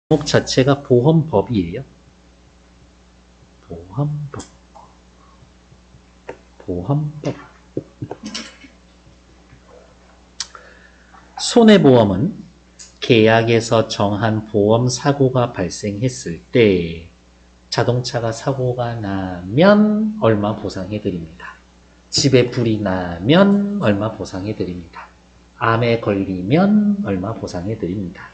제목 자체가 보험법이에요. 보험법. 보험법. 손해보험은 계약에서 정한 보험 사고가 발생했을 때 자동차가 사고가 나면 얼마 보상해 드립니다. 집에 불이 나면 얼마 보상해 드립니다. 암에 걸리면 얼마 보상해 드립니다.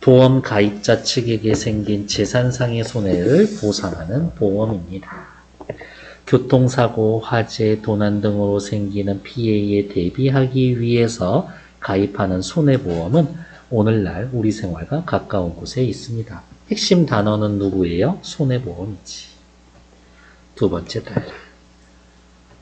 보험 가입자 측에게 생긴 재산상의 손해를 보상하는 보험입니다. 교통사고, 화재, 도난 등으로 생기는 피해에 대비하기 위해서 가입하는 손해보험은 오늘날 우리 생활과 가까운 곳에 있습니다. 핵심 단어는 누구예요? 손해보험이지. 두 번째 단어.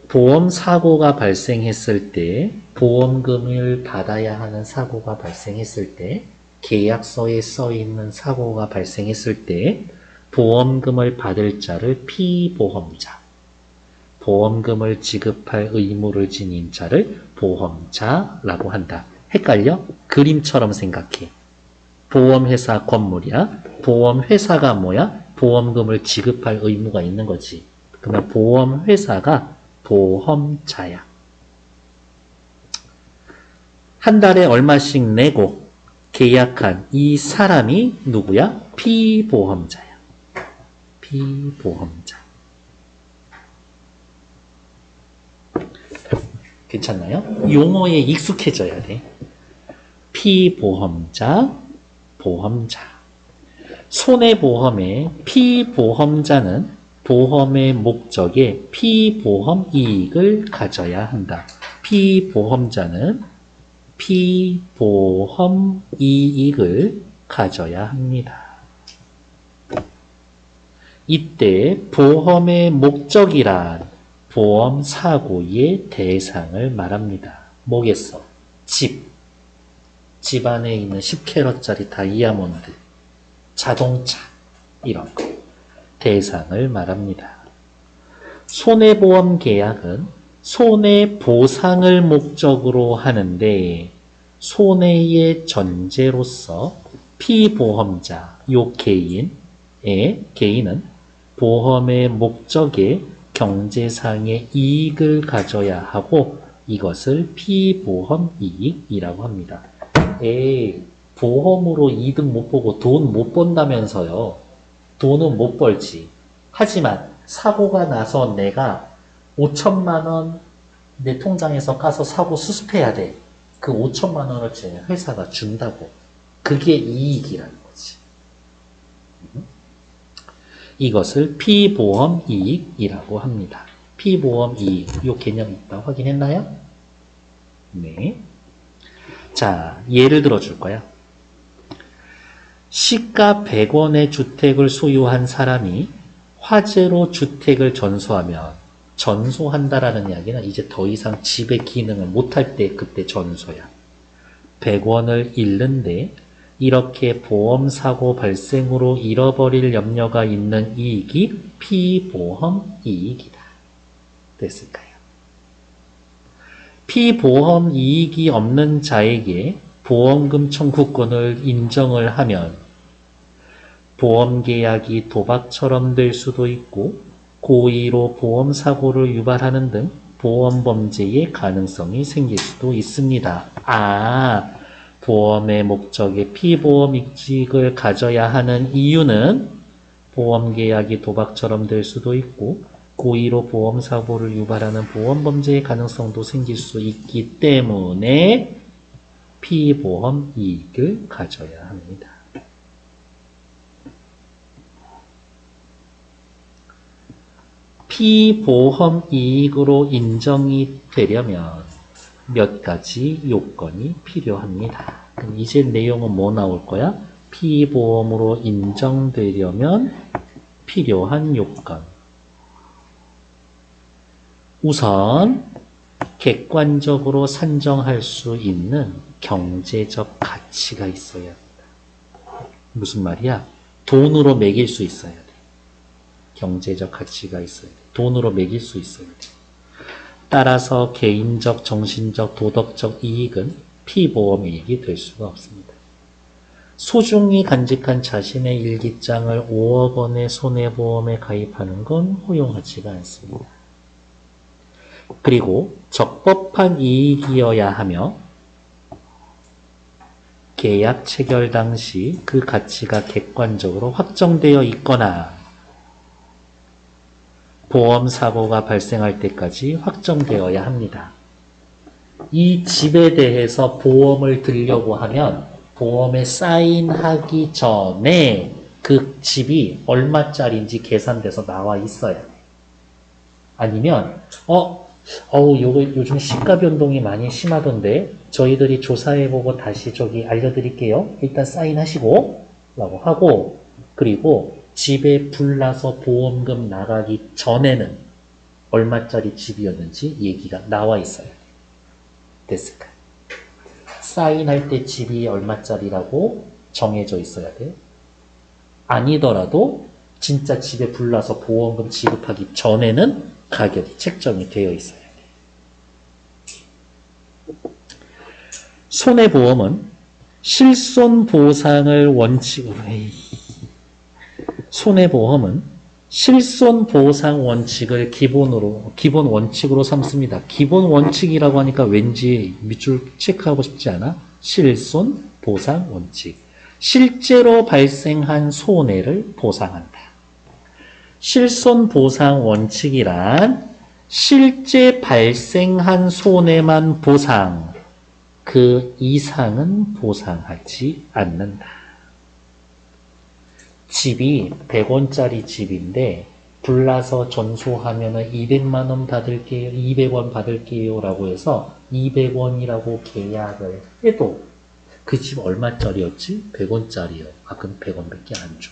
보험 사고가 발생했을 때, 보험금을 받아야 하는 사고가 발생했을 때, 계약서에 써 있는 사고가 발생했을 때, 보험금을 받을 자를 피보험자, 보험금을 지급할 의무를 지닌 자를 보험자라고 한다. 헷갈려? 그림처럼 생각해. 보험회사 건물이야. 보험회사가 뭐야? 보험금을 지급할 의무가 있는 거지. 그러면 보험회사가 보험자야. 한 달에 얼마씩 내고 계약한 이 사람이 누구야? 피보험자야. 피보험자. 괜찮나요? 용어에 익숙해져야 돼. 피보험자, 보험자. 손해보험의 피보험자는 보험의 목적에 피보험 이익을 가져야 한다. 피보험자는 피보험 이익을 가져야 합니다. 이때 보험의 목적이란 보험 사고의 대상을 말합니다. 뭐겠어? 집 안에 있는 10캐럿짜리 다이아몬드, 자동차, 이런 거. 대상을 말합니다. 손해보험 계약은 손해보상을 목적으로 하는데 손해의 전제로서 피보험자, 요 개인은 보험의 목적에 경제상의 이익을 가져야 하고 이것을 피보험 이익이라고 합니다. 보험으로 이득 못 보고 돈 못 번다면서요. 돈은 못 벌지. 하지만 사고가 나서 내가 5천만 원 내 통장에서 까서 사고 수습해야 돼. 그 5천만 원을 회사가 준다고. 그게 이익이라는 거지. 이것을 피보험 이익이라고 합니다. 피보험 이익, 이 개념이 있다 확인했나요? 네. 자, 예를 들어 줄 거야. 시가 100원의 주택을 소유한 사람이 화재로 주택을 전소하면, 전소한다라는 이야기는 이제 더 이상 집의 기능을 못할 때 그때 전소야. 100원을 잃는데 이렇게 보험사고 발생으로 잃어버릴 염려가 있는 이익이 피보험 이익이다. 됐을까요? 피보험 이익이 없는 자에게 보험금 청구권을 인정을 하면 보험계약이 도박처럼 될 수도 있고 고의로 보험사고를 유발하는 등 보험범죄의 가능성이 생길 수도 있습니다. 보험의 목적에 피보험 이익을 가져야 하는 이유는 보험계약이 도박처럼 될 수도 있고 고의로 보험사고를 유발하는 보험범죄의 가능성도 생길 수 있기 때문에 피보험 이익을 가져야 합니다. 피보험 이익으로 인정이 되려면 몇 가지 요건이 필요합니다. 그럼 이제 내용은 뭐 나올 거야? 피보험으로 인정되려면 필요한 요건. 우선 객관적으로 산정할 수 있는 경제적 가치가 있어야 한다. 무슨 말이야? 돈으로 매길 수 있어야 돼. 경제적 가치가 있어야 돼. 돈으로 매길 수 있어야 돼. 따라서 개인적, 정신적, 도덕적 이익은 피보험 이익이 될 수가 없습니다. 소중히 간직한 자신의 일기장을 5억 원의 손해보험에 가입하는 건 허용하지가 않습니다. 그리고 적법한 이익이어야 하며 계약 체결 당시 그 가치가 객관적으로 확정되어 있거나 보험 사고가 발생할 때까지 확정되어야 합니다. 이 집에 대해서 보험을 들려고 하면 보험에 사인하기 전에 그 집이 얼마짜리인지 계산돼서 나와 있어야 돼. 아니면 요즘 시가 변동이 많이 심하던데 저희들이 조사해보고 다시 저기 알려드릴게요. 일단 사인하시고 라고 하고, 그리고 집에 불 나서 보험금 나가기 전에는 얼마짜리 집이었는지 얘기가 나와 있어요. 됐을까? 사인할 때 집이 얼마짜리라고 정해져 있어야 돼. 아니더라도 진짜 집에 불 나서 보험금 지급하기 전에는 가격이 책정이 되어 있어야 돼. 손해보험은 실손 보상을 원칙으로 손해보험은 실손 보상 원칙을 기본 원칙으로 삼습니다. 기본 원칙이라고 하니까 왠지 밑줄 체크하고 싶지 않아? 실손 보상 원칙. 실제로 발생한 손해를 보상한다. 실손 보상 원칙이란 실제 발생한 손해만 보상, 그 이상은 보상하지 않는다. 집이 100원짜리 집인데 불나서 전소하면 200만 원 받을게요, 200원 받을게요 라고 해서 200원이라고 계약을 해도 그 집 얼마짜리였지? 100원짜리요. 그럼 100원밖에 안 줘.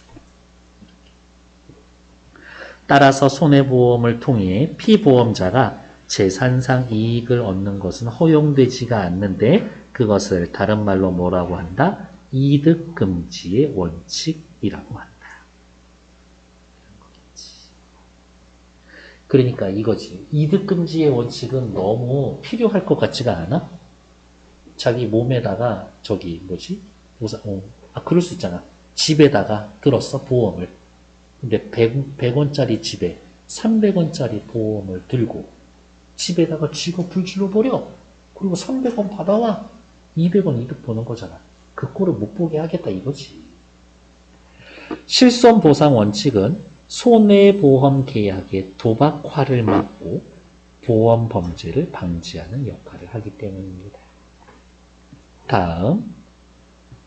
따라서 손해보험을 통해 피보험자가 재산상 이익을 얻는 것은 허용되지가 않는데 그것을 다른 말로 뭐라고 한다? 이득금지의 원칙이라고 한다. 그러니까 이거지. 이득금지의 원칙은 너무 필요할 것 같지가 않아? 자기 몸에다가 그럴 수 있잖아. 집에다가 들었어, 보험을. 근데 100원짜리 집에 300원짜리 보험을 들고 집에다가 쥐고 불 질러버려. 그리고 300원 받아와. 200원 이득 보는 거잖아. 그 꼴을 못 보게 하겠다 이거지. 실손보상 원칙은 손해보험 계약의 도박화를 막고 보험 범죄를 방지하는 역할을 하기 때문입니다. 다음,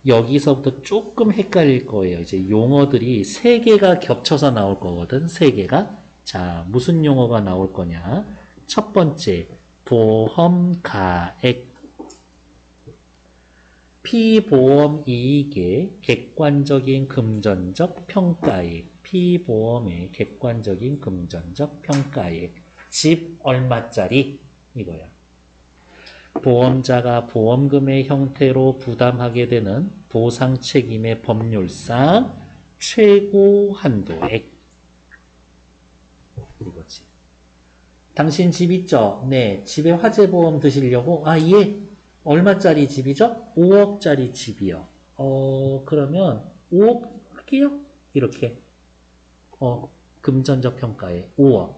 여기서부터 조금 헷갈릴 거예요. 이제 용어들이 3개가 겹쳐서 나올 거거든. 3개가. 자, 무슨 용어가 나올 거냐? 첫 번째, 보험가액. 피보험 이익의 객관적인 금전적 평가액. 피보험의 객관적인 금전적 평가액. 집 얼마짜리? 이거야. 보험자가 보험금의 형태로 부담하게 되는 보상 책임의 법률상 최고 한도액. 이거지. 당신 집 있죠? 네. 집에 화재보험 드시려고? 예. 얼마짜리 집이죠? 5억짜리 집이요. 그러면 5억 할게요. 이렇게. 금전적 평가에 5억.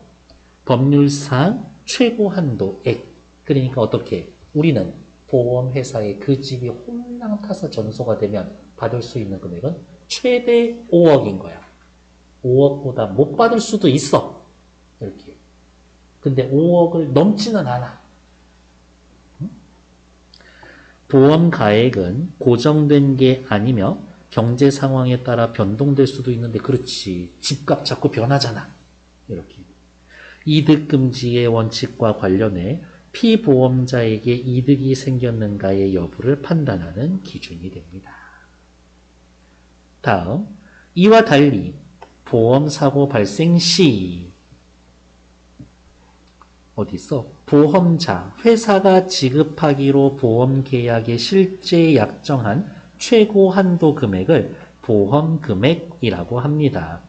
법률상 최고 한도액. 그러니까 어떻게? 우리는 보험회사에 그 집이 홀랑 타서 전소가 되면 받을 수 있는 금액은 최대 5억인 거야. 5억보다 못 받을 수도 있어. 이렇게. 근데 5억을 넘지는 않아. 보험 가액은 고정된 게 아니며 경제 상황에 따라 변동될 수도 있는데, 그렇지. 집값 자꾸 변하잖아. 이렇게. 이득금지의 원칙과 관련해 피보험자에게 이득이 생겼는가의 여부를 판단하는 기준이 됩니다. 다음, 이와 달리 보험사고 발생 시 어디 있어? 보험자, 회사가 지급하기로 보험계약에 실제 약정한 최고 한도 금액을 보험금액이라고 합니다.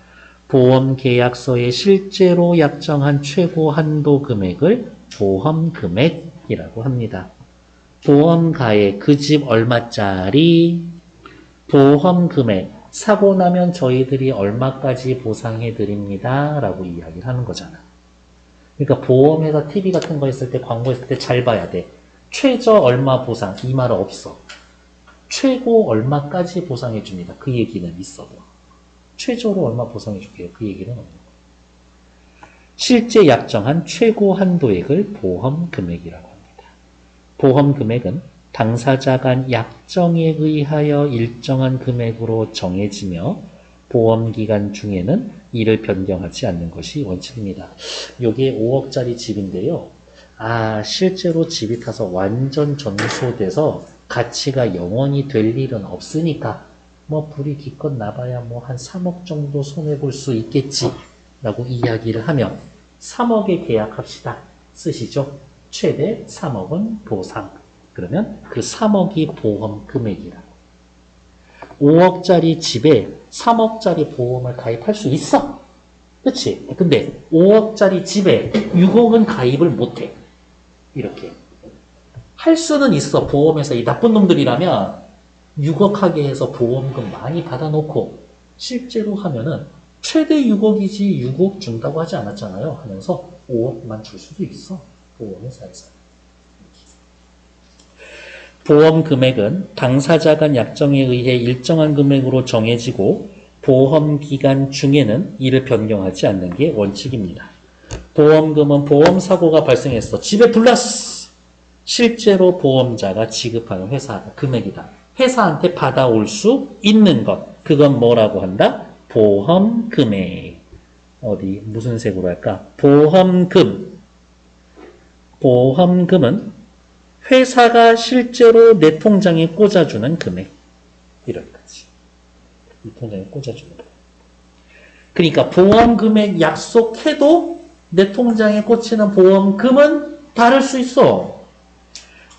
보험계약서에 실제로 약정한 최고 한도 금액을 보험금액이라고 합니다. 보험가액, 그 집 얼마짜리? 보험 금액, 사고 나면 저희들이 얼마까지 보상해 드립니다. 라고 이야기를 하는 거잖아. 그러니까 보험회사 TV 같은 거 했을 때, 광고 했을 때 잘 봐야 돼. 최저 얼마 보상, 이 말은 없어. 최고 얼마까지 보상해 줍니다. 그 얘기는 있어도. 최저로 얼마 보상해 줄게요. 그 얘기는 없는 거예요. 실제 약정한 최고 한도액을 보험 금액이라고 합니다. 보험 금액은 당사자 간 약정에 의하여 일정한 금액으로 정해지며 보험 기간 중에는 이를 변경하지 않는 것이 원칙입니다. 이게 5억짜리 집인데요. 실제로 집이 타서 완전 전소돼서 가치가 영원히 될 일은 없으니까 뭐 불이 기껏 나봐야 뭐 한 3억 정도 손해볼 수 있겠지 라고 이야기를 하면 3억에 계약합시다. 쓰시죠? 최대 3억은 보상. 그러면 그 3억이 보험 금액이라고. 5억짜리 집에 3억짜리 보험을 가입할 수 있어. 그치? 근데 5억짜리 집에 6억은 가입을 못해. 이렇게. 할 수는 있어. 보험회사 이 나쁜 놈들이라면 6억 하게 해서 보험금 많이 받아놓고 실제로 하면은 최대 6억이지 6억 준다고 하지 않았잖아요. 하면서 5억만 줄 수도 있어. 보험회사에서. 보험 금액은 당사자 간 약정에 의해 일정한 금액으로 정해지고 보험 기간 중에는 이를 변경하지 않는 게 원칙입니다. 보험금은 보험사고가 발생했어. 집에 불났어. 실제로 보험자가 지급하는 회사 금액이다. 회사한테 받아올 수 있는 것. 그건 뭐라고 한다? 보험 금액. 어디 무슨 색으로 할까? 보험금. 보험금은 회사가 실제로 내 통장에 꽂아주는 금액. 이런 거지. 이 통장에 꽂아주는 금액. 그러니까 보험금액 약속해도 내 통장에 꽂히는 보험금은 다를 수 있어.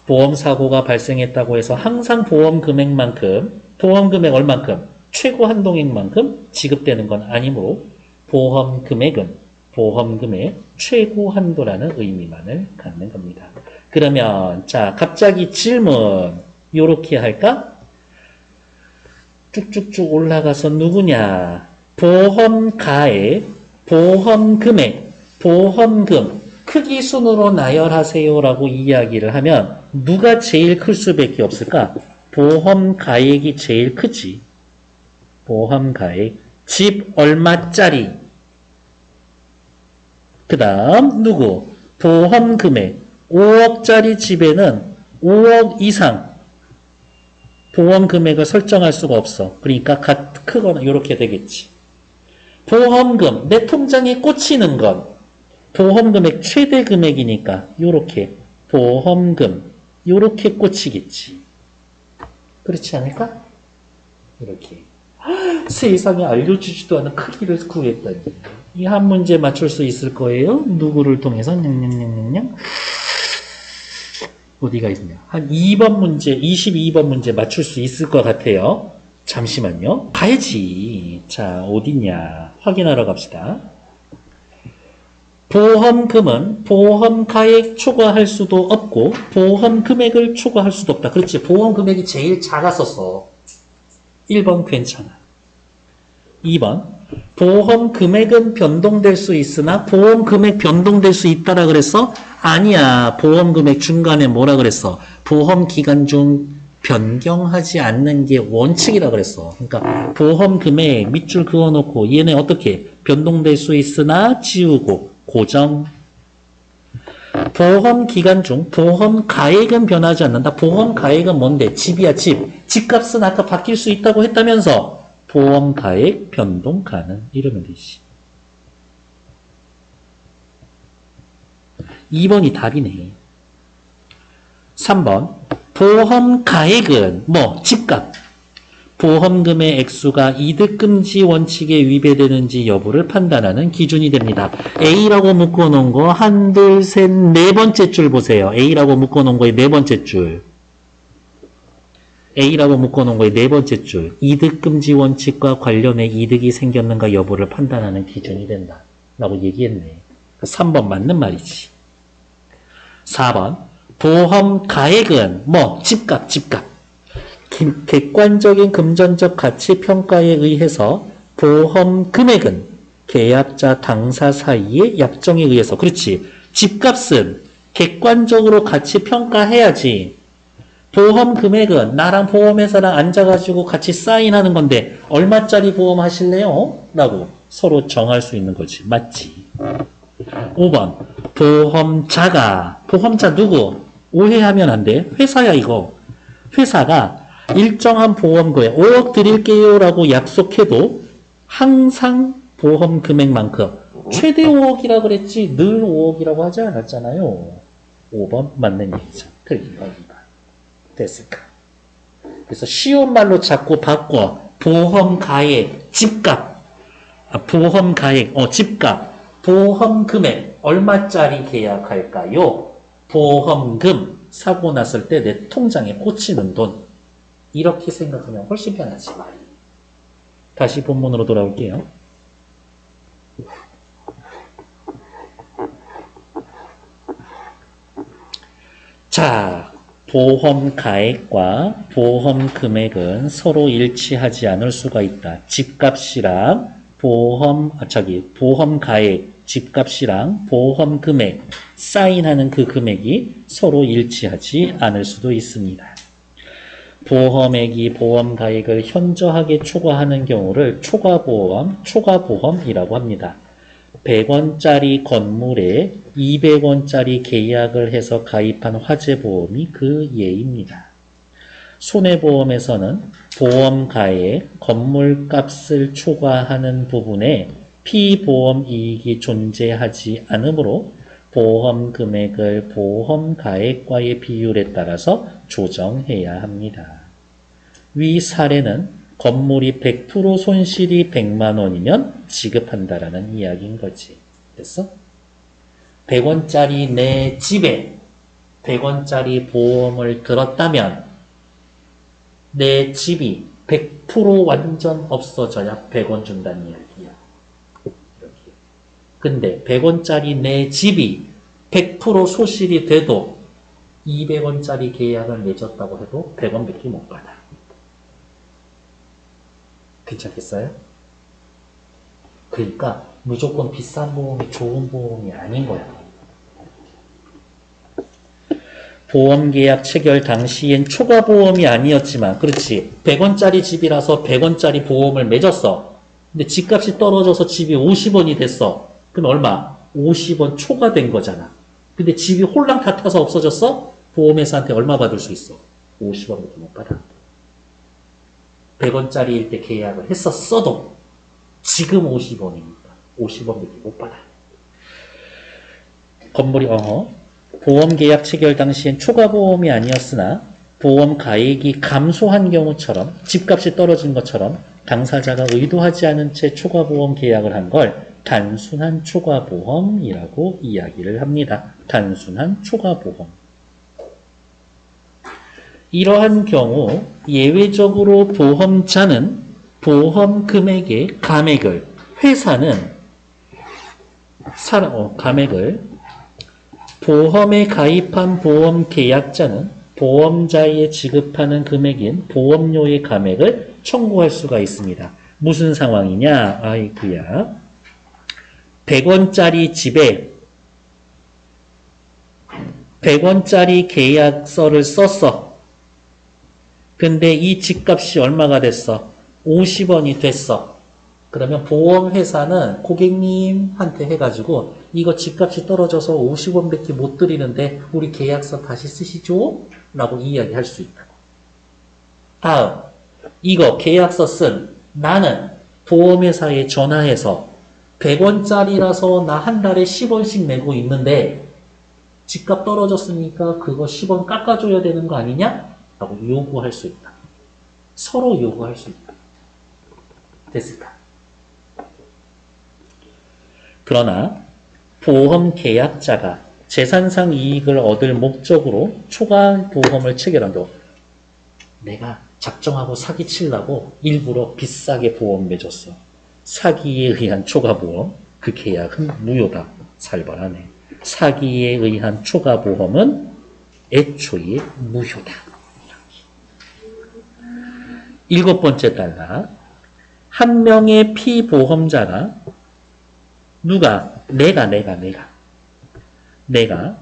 보험사고가 발생했다고 해서 항상 보험금액만큼, 보험금액 얼만큼, 최고 한도액만큼 지급되는 건 아니므로 보험금액은 보험금의 최고 한도라는 의미만을 갖는 겁니다. 그러면 자 갑자기 질문 요렇게 할까? 쭉쭉쭉 올라가서 누구냐? 보험가액, 보험금액, 보험금 크기 순으로 나열하세요라고 이야기를 하면 누가 제일 클 수밖에 없을까? 보험가액이 제일 크지. 보험가액. 집 얼마짜리? 그 다음 누구? 보험금액. 5억짜리 집에는 5억 이상 보험금액을 설정할 수가 없어. 그러니까 크거나 이렇게 되겠지. 보험금, 내 통장에 꽂히는 건 보험금액 최대 금액이니까 이렇게 보험금 이렇게 꽂히겠지. 그렇지 않을까? 이렇게. 세상에 알려주지도 않은 크기를 구했다니. 이 한 문제 맞출 수 있을 거예요. 누구를 통해서? 냥냥냥냥냥. 어디가 있냐? 한 2번 문제, 22번 문제 맞출 수 있을 것 같아요. 잠시만요. 가야지. 자, 어디냐? 확인하러 갑시다. 보험금은 보험가액 초과할 수도 없고 보험 금액을 초과할 수도 없다. 그렇지. 보험 금액이 제일 작았었어. 1번 괜찮아. 2번 보험 금액은 변동될 수 있으나 보험 금액 변동될 수 있다라 그랬어? 아니야. 보험 금액 중간에 뭐라 그랬어? 보험 기간 중 변경하지 않는 게 원칙이라 그랬어. 그러니까 보험 금액 밑줄 그어놓고 얘네 어떻게 변동될 수 있으나 지우고 고정. 보험 기간 중 보험 가액은 변하지 않는다. 보험 가액은 뭔데? 집이야 집. 집값은 아까 바뀔 수 있다고 했다면서 보험 가액 변동 가능 이러면 되지. 2번이 답이네. 3번 보험 가액은 뭐 집값. 보험금의 액수가 이득금지 원칙에 위배되는지 여부를 판단하는 기준이 됩니다. A라고 묶어놓은 거 한, 둘, 셋, 네 번째 줄 보세요. A라고 묶어놓은 거의 네 번째 줄. A라고 묶어놓은 거의 네 번째 줄. 이득금지 원칙과 관련해 이득이 생겼는가 여부를 판단하는 기준이 된다. 라고 얘기했네. 3번 맞는 말이지. 4번 보험 가액은 뭐 집값. 객관적인 금전적 가치 평가에 의해서 보험 금액은 계약자 당사 사이의 약정에 의해서 그렇지. 집값은 객관적으로 가치 평가해야지. 보험 금액은 나랑 보험회사랑 앉아가지고 같이 사인하는 건데 얼마짜리 보험 하실래요? 라고 서로 정할 수 있는 거지. 맞지? 5번 보험자 누구? 오해하면 안 돼. 회사야 이거. 회사가 일정한 보험금에 5억 드릴게요 라고 약속해도 항상 보험 금액만큼 최대 5억이라 그랬지 늘 5억이라고 하지 않았잖아요. 5번 맞는 얘기죠. 틀린 거 2번. 됐을까? 그래서 쉬운 말로 자꾸 바꿔. 보험가액, 집값. 집값. 보험 금액. 얼마짜리 계약할까요? 보험금. 사고 났을 때 내 통장에 꽂히는 돈. 이렇게 생각하면 훨씬 편하지, 말이. 다시 본문으로 돌아올게요. 자, 보험 가액과 보험 금액은 서로 일치하지 않을 수가 있다. 집값이랑 보험 가액, 집값이랑 보험 금액, 사인하는 그 금액이 서로 일치하지 않을 수도 있습니다. 보험액이 보험 가액을 현저하게 초과하는 경우를 초과보험이라고 합니다. 100원짜리 건물에 200원짜리 계약을 해서 가입한 화재보험이 그 예입니다. 손해보험에서는 보험가액, 건물값을 초과하는 부분에 피보험 이익이 존재하지 않으므로 보험 금액을 보험 가액과의 비율에 따라서 조정해야 합니다. 위 사례는 건물이 100% 손실이 100만 원이면 지급한다라는 이야기인 거지. 됐어? 100원짜리 내 집에 100원짜리 보험을 들었다면 내 집이 100% 완전 없어져야 100원 준다는 이야기야. 이렇게. 근데 100원짜리 내 집이 100% 소실이 돼도 200원짜리 계약을 맺었다고 해도 100원밖에 못 받아. 괜찮겠어요? 그러니까 무조건 비싼 보험이 좋은 보험이 아닌 거야. 보험계약 체결 당시엔 초과보험이 아니었지만 그렇지. 100원짜리 집이라서 100원짜리 보험을 맺었어. 근데 집값이 떨어져서 집이 50원이 됐어. 그럼 얼마? 50원 초과된 거잖아. 근데 집이 홀랑 다 타서 없어졌어? 보험회사한테 얼마 받을 수 있어? 50원밖에 못 받아. 100원짜리일 때 계약을 했었어도 지금 50원이니까 50원밖에 못 받아. 건물이 보험계약 체결 당시엔 초과보험이 아니었으나 보험 가액이 감소한 경우처럼 집값이 떨어진 것처럼 당사자가 의도하지 않은 채 초과보험 계약을 한 걸 단순한 초과보험이라고 이야기를 합니다. 단순한 초과보험. 이러한 경우 예외적으로 보험자는 보험 금액의 감액을 회사는 감액을 보험에 가입한 보험 계약자는 보험자에 지급하는 금액인 보험료의 감액을 청구할 수가 있습니다. 무슨 상황이냐? 아이고야. 100원짜리 집에 100원짜리 계약서를 썼어. 근데 이 집값이 얼마가 됐어? 50원이 됐어. 그러면 보험회사는 고객님한테 해가지고 이거 집값이 떨어져서 50원밖에 못 드리는데 우리 계약서 다시 쓰시죠? 라고 이야기할 수 있다고. 다음, 이거 계약서 쓴 나는 보험회사에 전화해서 100원짜리라서 나 한 달에 10원씩 내고 있는데 집값 떨어졌으니까 그거 10원 깎아줘야 되는 거 아니냐? 라고 요구할 수 있다. 서로 요구할 수 있다. 됐을까? 그러나 보험 계약자가 재산상 이익을 얻을 목적으로 초과 보험을 체결한다고. 내가 작정하고 사기치려고 일부러 비싸게 보험 맺었어. 사기에 의한 초과보험, 그 계약은 무효다. 살벌하네. 사기에 의한 초과보험은 애초에 무효다. 7번째 단락. 한 명의 피보험자가 누가? 내가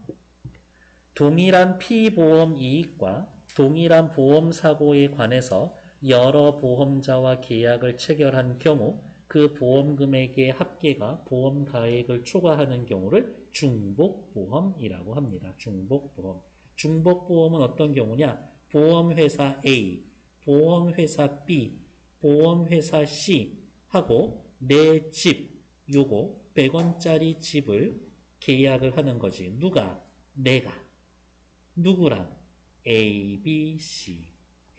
동일한 피보험 이익과 동일한 보험사고에 관해서 여러 보험자와 계약을 체결한 경우 그 보험금액의 합계가 보험가액을 초과하는 경우를 중복보험이라고 합니다. 중복보험. 중복보험은 어떤 경우냐? 보험회사 A, 보험회사 B, 보험회사 C 하고 내 집, 요거 100원짜리 집을 계약을 하는 거지. 누가? 내가. 누구랑? A, B, C.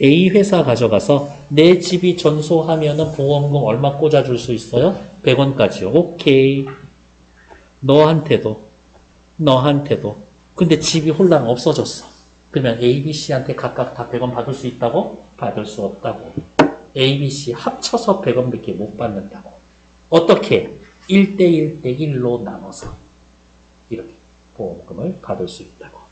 A 회사 가져가서 내 집이 전소하면은 보험금 얼마 꽂아줄 수 있어요? 100원까지요. 오케이. 너한테도. 근데 집이 홀랑 없어졌어. 그러면 A, B, C한테 각각 다 100원 받을 수 있다고? 받을 수 없다고. A, B, C 합쳐서 100원밖에 못 받는다고. 어떻게? 1대1로 나눠서 이렇게 보험금을 받을 수 있다고.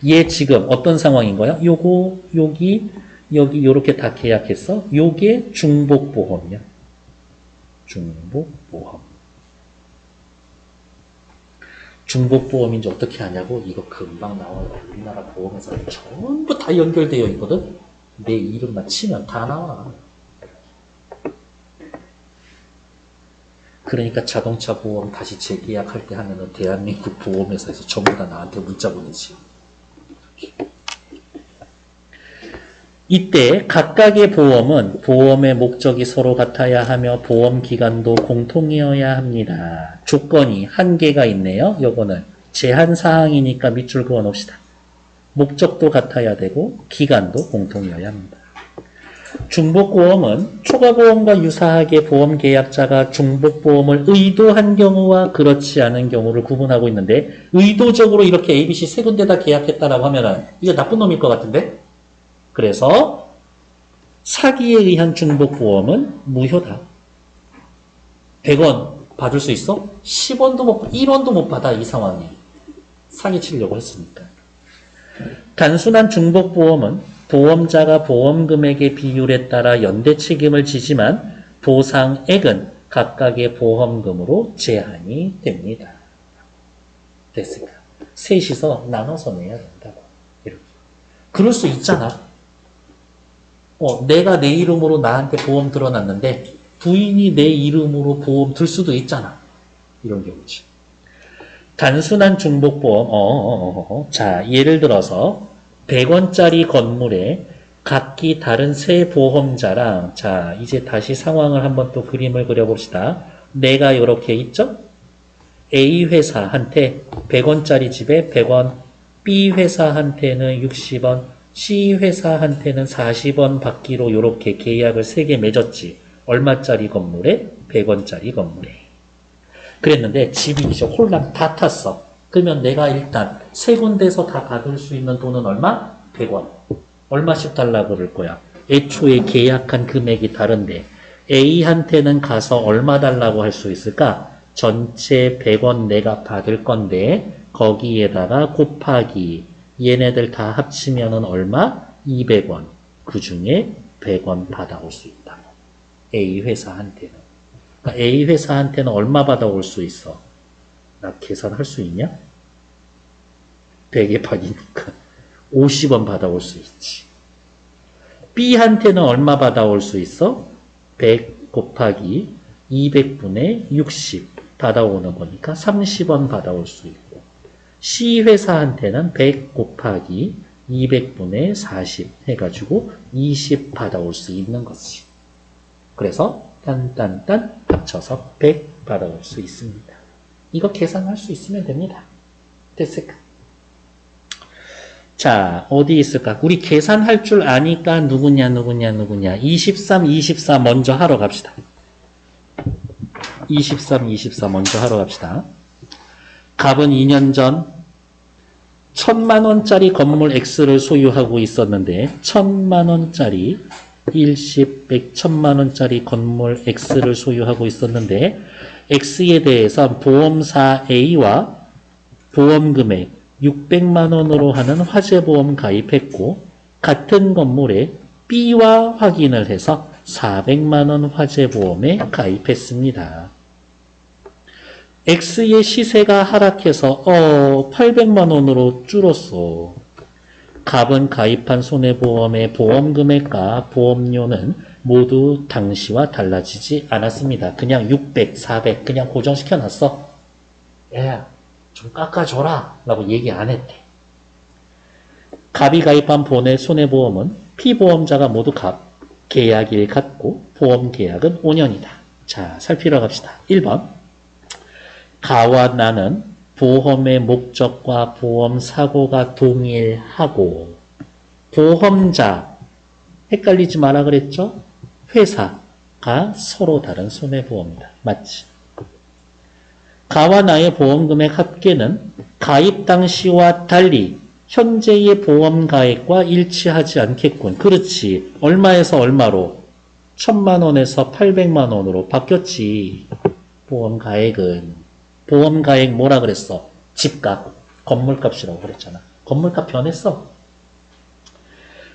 얘 지금 어떤 상황인 거야? 요거, 여기, 요렇게 다 계약했어. 요게 중복보험이야. 중복보험. 중복보험인지 어떻게 하냐고? 이거 금방 나와요. 우리나라 보험회사 전부 다 연결되어 있거든? 내 이름만 치면 다 나와. 그러니까 자동차 보험 다시 재계약할 때 하면은 대한민국 보험회사에서 전부 다 나한테 문자 보내지. 이때 각각의 보험은 보험의 목적이 서로 같아야 하며 보험 기간도 공통이어야 합니다. 조건이 한계가 있네요. 요거는 제한 사항이니까 밑줄 그어 놓읍시다. 목적도 같아야 되고 기간도 공통이어야 합니다. 중복보험은 초과보험과 유사하게 보험계약자가 중복보험을 의도한 경우와 그렇지 않은 경우를 구분하고 있는데 의도적으로 이렇게 ABC 세 군데다 계약했다라고 하면은 이게 나쁜 놈일 것 같은데? 그래서 사기에 의한 중복보험은 무효다. 100원 받을 수 있어? 10원도 못, 1원도 못 받아, 이 상황이. 사기 치려고 했으니까. 단순한 중복보험은 보험자가 보험금액의 비율에 따라 연대 책임을 지지만 보상액은 각각의 보험금으로 제한이 됩니다. 됐을까? 셋이서 나눠서 내야 된다고. 이렇게. 그럴 수 있잖아. 내가 내 이름으로 나한테 보험 들어놨는데 부인이 내 이름으로 보험 들 수도 있잖아. 이런 경우지. 단순한 중복보험. 자, 예를 들어서 100원짜리 건물에 각기 다른 세 보험자랑 자, 이제 다시 상황을 한번 또 그림을 그려봅시다. 내가 이렇게 있죠? A 회사한테 100원짜리 집에 100원, B 회사한테는 60원, C 회사한테는 40원 받기로 이렇게 계약을 3개 맺었지. 얼마짜리 건물에? 100원짜리 건물에. 그랬는데 집이 이제 홀랑 다 탔어. 그러면 내가 일단 세 군데서 다 받을 수 있는 돈은 얼마? 100원. 얼마씩 달라고 그럴 거야? 애초에 계약한 금액이 다른데 A한테는 가서 얼마 달라고 할 수 있을까? 전체 100원 내가 받을 건데 거기에다가 곱하기 얘네들 다 합치면은 얼마? 200원. 그 중에 100원 받아올 수 있다고. A 회사한테는. 그러니까 A 회사한테는 얼마 받아올 수 있어? 나 계산할 수 있냐? 100의 반이니까 50원 받아올 수 있지. B한테는 얼마 받아올 수 있어? 100 곱하기 200분의 60 받아오는 거니까 30원 받아올 수 있고 C 회사한테는 100 곱하기 200분의 40 해가지고 20 받아올 수 있는 거지. 그래서 딴딴딴 합쳐서 100 받아올 수 있습니다. 이거 계산할 수 있으면 됩니다. 됐을까? 자, 어디 있을까? 우리 계산할 줄 아니까 누구냐. 23, 24 먼저 하러 갑시다. 23, 24 먼저 하러 갑시다. 갑은 2년 전 1000만원짜리 건물 X를 소유하고 있었는데 1000만원짜리 일십 100, 1000만원짜리 건물 X를 소유하고 있었는데 X에 대해서 보험사 A와 보험금액 600만원으로 하는 화재보험 가입했고 같은 건물에 B와 확인을 해서 400만 원 화재보험에 가입했습니다. X의 시세가 하락해서 800만 원으로 줄었어. 갑은 가입한 손해보험의 보험금액과 보험료는 모두 당시와 달라지지 않았습니다. 그냥 600, 400 그냥 고정시켜놨어. 야, 좀 깎아줘라 라고 얘기 안 했대. 갑이 가입한 본의 손해보험은 피보험자가 모두 갑, 계약일 같고 보험 계약은 5년이다. 자, 살피러 갑시다. 1번 가와 나는 보험의 목적과 보험 사고가 동일하고 보험자 헷갈리지 마라 그랬죠? 회사가 서로 다른 손해보험이다. 맞지? 가와 나의 보험금액 합계는 가입 당시와 달리 현재의 보험 가액과 일치하지 않겠군. 그렇지. 얼마에서 얼마로? 1000만 원에서 800만 원으로 바뀌었지. 보험 가액은. 보험 가액 뭐라 그랬어? 집값, 건물값이라고 그랬잖아. 건물값 변했어.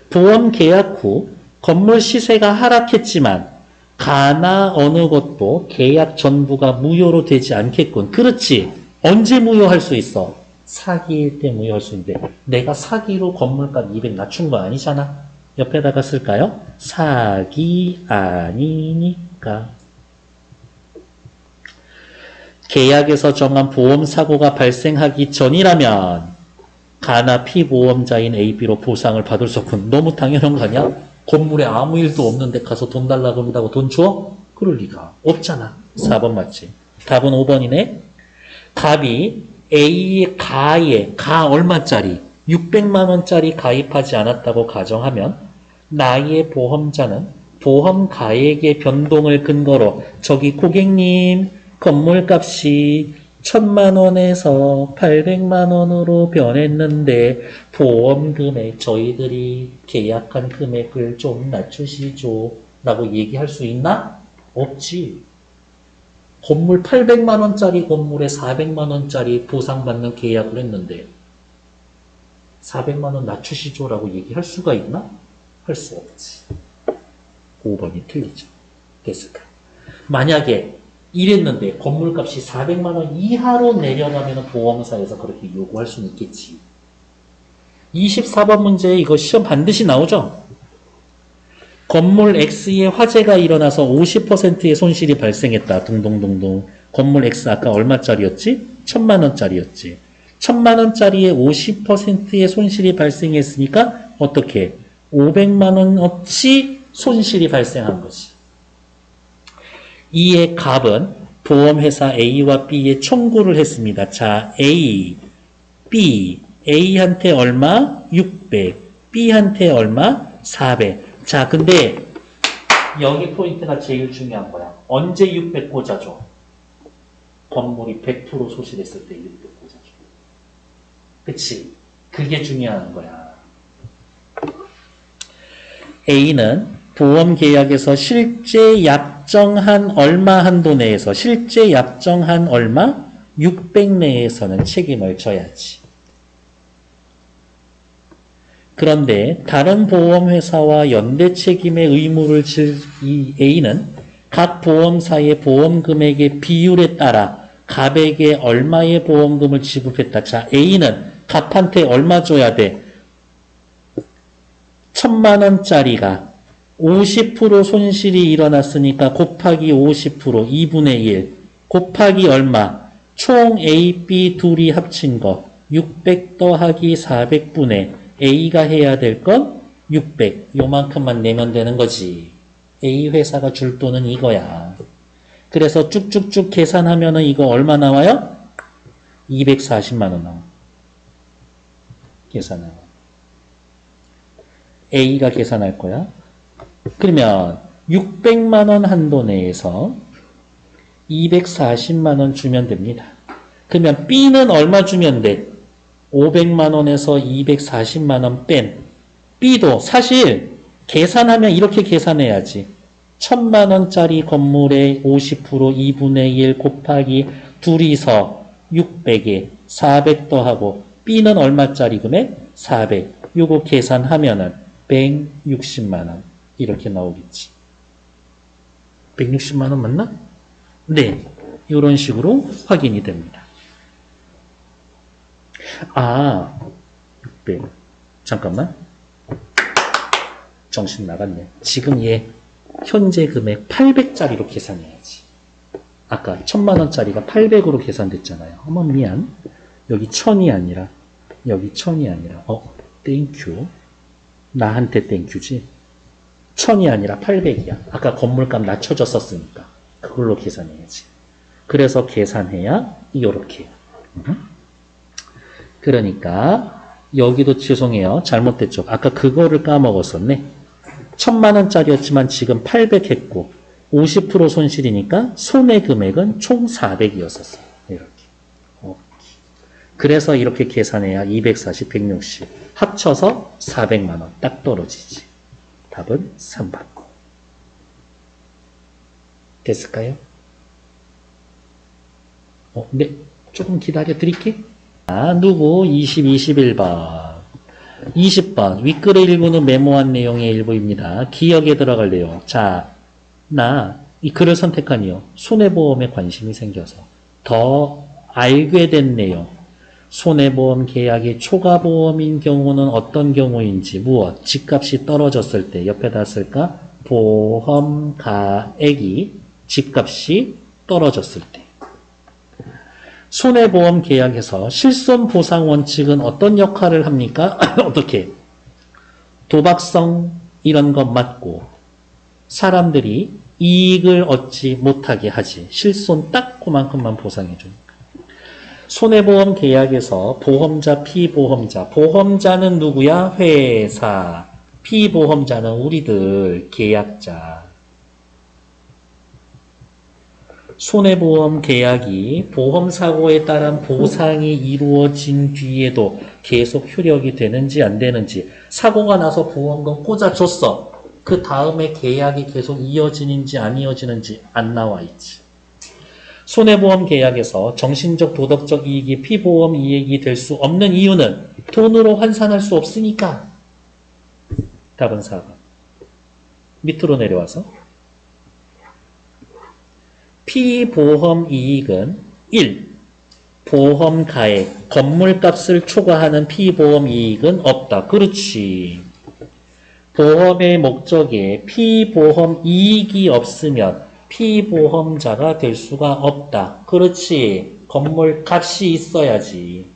보험 계약 후 건물 시세가 하락했지만 가나 어느 것도 계약 전부가 무효로 되지 않겠군. 그렇지. 언제 무효할 수 있어? 사기일 때 무효할 수 있는데 내가 사기로 건물값 200 낮춘 거 아니잖아. 옆에다가 쓸까요? 사기 아니니까. 계약에서 정한 보험사고가 발생하기 전이라면 가나 피보험자인 AB로 보상을 받을 수 없군. 너무 당연한 거 아니야? 건물에 아무 일도 없는데 가서 돈 달라고 한다고 돈 줘? 그럴 리가 없잖아. 4번 맞지? 답은 5번이네. 갑이 A의 가 얼마짜리? 600만 원짜리 가입하지 않았다고 가정하면 나의 보험자는 보험 가액의 변동을 근거로 저기 고객님 건물값이 1000만 원에서 800만 원으로 변했는데 보험금액 저희들이 계약한 금액을 좀 낮추시죠 라고 얘기할 수 있나? 없지. 건물 800만 원짜리 건물에 400만 원짜리 보상받는 계약을 했는데 400만 원 낮추시죠 라고 얘기할 수가 있나? 할 수 없지. 5번이 틀리죠. 됐을까? 만약에 이랬는데 건물값이 400만 원 이하로 내려가면 보험사에서 그렇게 요구할 수는 있겠지. 24번 문제에 이거 시험 반드시 나오죠? 건물 X의 화재가 일어나서 50%의 손실이 발생했다. 동동동동. 건물 X 아까 얼마짜리였지? 1000만 원짜리였지. 1000만 원짜리에 50%의 손실이 발생했으니까 어떻게? 500만 원어치 손실이 발생한 거지. 이에 갑은 보험회사 A와 B에 청구를 했습니다. 자, A, B, A한테 얼마? 600, B한테 얼마? 400. 자, 근데 여기 포인트가 제일 중요한 거야. 언제 600 꽂아줘? 건물이 100% 소실했을 때 600 꽂아줘. 그치? 그게 중요한 거야. A는 보험 계약에서 실제 약정한 얼마 한도 내에서 실제 약정한 얼마? 600 내에서는 책임을 져야지. 그런데 다른 보험회사와 연대 책임의 의무를 질 이 A는 각 보험사의 보험 금액의 비율에 따라 갑에게 얼마의 보험금을 지급했다. 자, A는 갑한테 얼마 줘야 돼? 1000만 원짜리가 50% 손실이 일어났으니까 곱하기 50% 2분의 1 곱하기 얼마? 총 A, B 둘이 합친 거 600 더하기 400분의 A가 해야 될 건 600 요만큼만 내면 되는 거지. A 회사가 줄 돈은 이거야. 그래서 쭉쭉쭉 계산하면은 이거 얼마 나와요? 240만 원 나와. 계산하면 A가 계산할 거야. 그러면 600만 원 한도 내에서 240만 원 주면 됩니다. 그러면 B는 얼마 주면 돼? 500만 원에서 240만 원 뺀 B도 사실 계산하면 이렇게 계산해야지. 1000만 원짜리 건물에 50% 2분의 1 곱하기 둘이서 600에 400 더하고 B는 얼마짜리 금액? 400. 요거 계산하면은 160만 원. 이렇게 나오겠지. 160만 원 맞나? 네. 이런 식으로 확인이 됩니다. 아, 600. 잠깐만. 정신 나갔네. 지금 얘 현재 금액 800짜리로 계산해야지. 아까 1000만 원짜리가 800으로 계산됐잖아요. 어머 미안. 여기 1000이 아니라 여기 1000이 아니라 땡큐. 나한테 땡큐지. 1000이 아니라 800이야. 아까 건물값 낮춰졌었으니까 그걸로 계산해야지. 그래서 계산해야 이렇게. 그러니까 여기도 죄송해요. 잘못됐죠. 아까 그거를 까먹었었네. 1000만 원짜리였지만 지금 800 했고 50% 손실이니까 손해 금액은 총 400이었었어요. 이렇게. 그래서 이렇게 계산해야 240, 160 합쳐서 400만 원 딱 떨어지지. 답은 3번. 됐을까요? 네. 조금 기다려 드릴게. 누구? 20, 21번. 20번. 윗글의 일부는 메모한 내용의 일부입니다. 기억에 들어갈 내용. 자, 나 이 글을 선택한 이유. 손해보험에 관심이 생겨서 더 알게 된 내용. 손해보험 계약이 초과보험인 경우는 어떤 경우인지 무엇? 집값이 떨어졌을 때 옆에다 쓸까? 보험가액이 집값이 떨어졌을 때. 손해보험 계약에서 실손보상 원칙은 어떤 역할을 합니까? 어떻게? 도박성 이런 것 맞고 사람들이 이익을 얻지 못하게 하지. 실손 딱 그만큼만 보상해 주니까. 손해보험 계약에서 보험자, 피보험자. 보험자는 누구야? 회사. 피보험자는 우리들, 계약자. 손해보험 계약이 보험사고에 따른 보상이 이루어진 뒤에도 계속 효력이 되는지 안 되는지. 사고가 나서 보험금 꽂아줬어. 그 다음에 계약이 계속 이어지는지 안 이어지는지 안 나와 있지. 손해보험 계약에서 정신적 도덕적 이익이 피보험 이익이 될 수 없는 이유는 돈으로 환산할 수 없으니까. 답은 4번. 밑으로 내려와서 피보험 이익은 1. 보험가액, 건물값을 초과하는 피보험 이익은 없다. 그렇지. 보험의 목적에 피보험 이익이 없으면 피보험자가 될 수가 없다. 그렇지. 건물 값이 있어야지.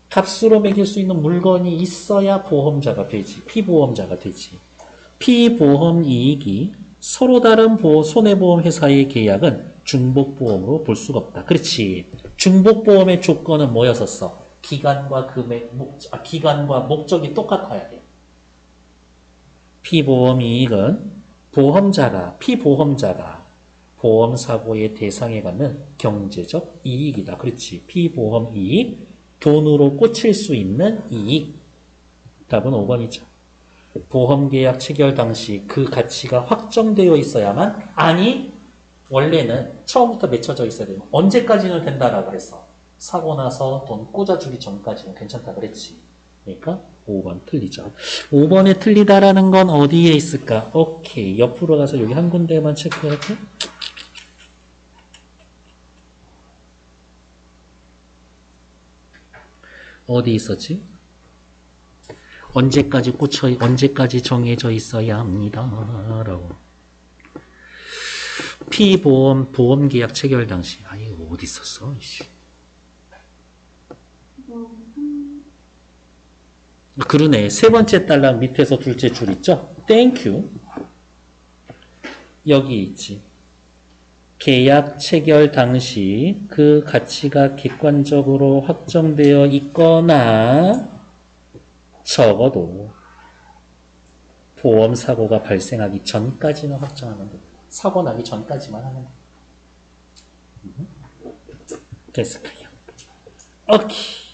값으로 매길 수 있는 물건이 있어야 보험자가 되지. 피보험자가 되지. 피보험 이익이 서로 다른 목손해보험 회사의 계약은 중복보험으로 볼 수가 없다. 그렇지. 중복보험의 조건은 뭐였었어? 기간과 기간과 목적이 똑같아야 돼. 피보험 이익은 피보험자가 보험사고의 대상에 갖는 경제적 이익이다. 그렇지. 피보험 이익, 돈으로 꽂힐 수 있는 이익. 답은 5번이죠. 보험계약 체결 당시 그 가치가 확정되어 있어야만, 아니, 원래는 처음부터 맺혀져 있어야 돼요. 언제까지는 된다라고 그랬어. 사고 나서 돈 꽂아주기 전까지는 괜찮다 그랬지. 그러니까 5번 틀리죠. 5번에 틀리다라는 건 어디에 있을까? 오케이. 옆으로 가서 여기 한 군데만 체크할게. 어디 있었지? 언제까지 정해져 있어야 합니다. 라고. 피보험, 보험계약 체결 당시. 이거 어디 있었어? 그러네. 세 번째 달랑 밑에서 둘째 줄 있죠? 땡큐. 여기 있지. 계약 체결 당시 그 가치가 객관적으로 확정되어 있거나 적어도 보험사고가 발생하기 전까지는 확정하면 돼. 사고 나기 전까지만 하면 돼. 됐을까요? 오케이.